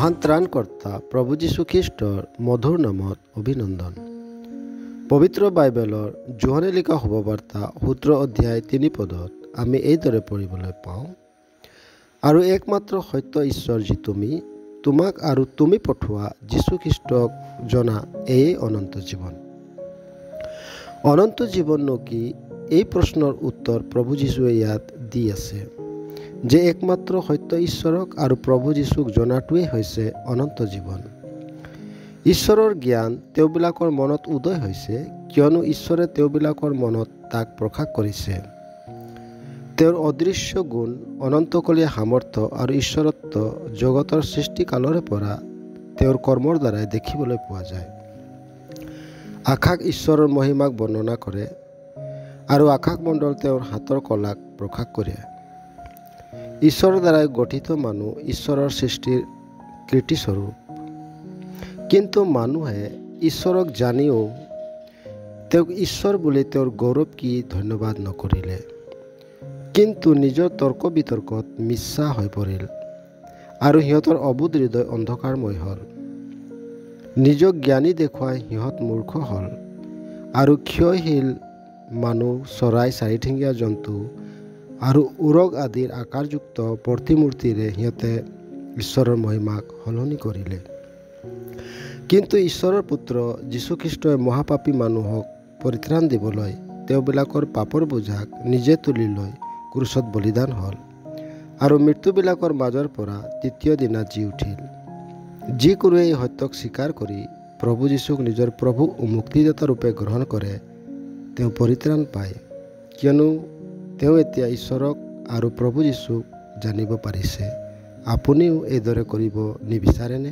মহান ত্ৰাণকৰ্তা প্ৰভু যীশুখ্ৰীষ্টৰ মধুৰ নামত অভিনন্দন। পবিত্ৰ বাইবেলৰ যোহনে লিখা শুভবাৰ্তা 17 অধ্যায় 3 পদত আমি এইদৰে পঢ়িবলৈ পাওঁ, আৰু একমাত্ৰ সত্য ঈশ্বৰ যি তোমাক আৰু তুমি পঠোৱা যীশুখ্ৰীষ্টক জনা এয়ে অনন্ত জীৱন। অনন্ত জীৱননো কি? এই প্ৰশ্নৰ উত্তৰ প্ৰভু যীশুৱে ইয়াত দি আছে যে একমাত্ৰ সত্য ঈশ্বৰক আৰু প্ৰভু যীশুক জনাটোৱেই হৈছে অনন্ত জীৱন। ঈশ্বৰৰ জ্ঞান তেওঁবিলাকৰ মনত উদয় হৈছে, কিয়নো ঈশ্বৰে তেওঁবিলাকৰ মনত তাক প্ৰকাশ কৰিছে। তেওঁৰ অদৃশ্য গুণ, অনন্তকলীয়া সামৰ্থ্য আৰু ঈশ্বৰত্ব জগতৰ সৃষ্টিকালৰে পৰা তেওঁৰ কৰ্মৰ দ্বাৰাই দেখিবলৈ পোৱা যায়। আকাশ ঈশ্বৰৰ মহিমাক বৰ্ণনা কৰে আৰু আকাশমণ্ডল তেওঁৰ হাতৰ কলাক প্ৰকাশ কৰে। ঈশ্বৰৰ দ্বাৰাই গঠিত মানুহ ঈশ্বৰৰ সৃষ্টিৰ কীৰ্তিস্বৰূপ। কিন্তু মানুহে ঈশ্বৰক জানিও তেওঁক ঈশ্বৰ বুলি তেওঁৰ গৌৰৱ কি ধন্যবাদ নকৰিলে, কিন্তু নিজৰ তৰ্ক বিতৰ্কত মিছা হৈ পৰিল আৰু সিহঁতৰ অবোধ হৃদয় অন্ধকাৰময় হ'ল। নিজক জ্ঞানী দেখুৱাই সিহঁত মূৰ্খ হ'ল আৰু ক্ষয়শীল মানুহ, চৰাই, চাৰিঠেঙীয়া জন্তু আৰু উৰগ আদিৰ আকাৰযুক্ত প্ৰতিমূৰ্তিৰে সিহঁতে ঈশ্বৰৰ মহিমাক সলনি কৰিলে। কিন্তু ঈশ্বৰৰ পুত্ৰ যীশুখ্ৰীষ্টই মহাপাপী মানুহক পৰিত্ৰাণ দিবলৈ তেওঁবিলাকৰ পাপৰ বোজাক নিজে তুলি লৈ ক্ৰুচত বলিদান হ'ল আৰু মৃত্যুবিলাকৰ মাজৰ পৰা তৃতীয় দিনা জি উঠিল। যিকোনোৱে এই সত্যক স্বীকাৰ কৰি প্ৰভু যীশুক নিজৰ প্ৰভু ও মুক্তিদাতা ৰূপে গ্ৰহণ কৰে, তেওঁ পৰিত্ৰাণ পায়, কিয়নো তেওঁ এতিয়া ঈশ্বৰক আৰু প্ৰভু যীশুক জানিব পাৰিছে। আপুনিও এইদৰে কৰিব নিবিচাৰেনে?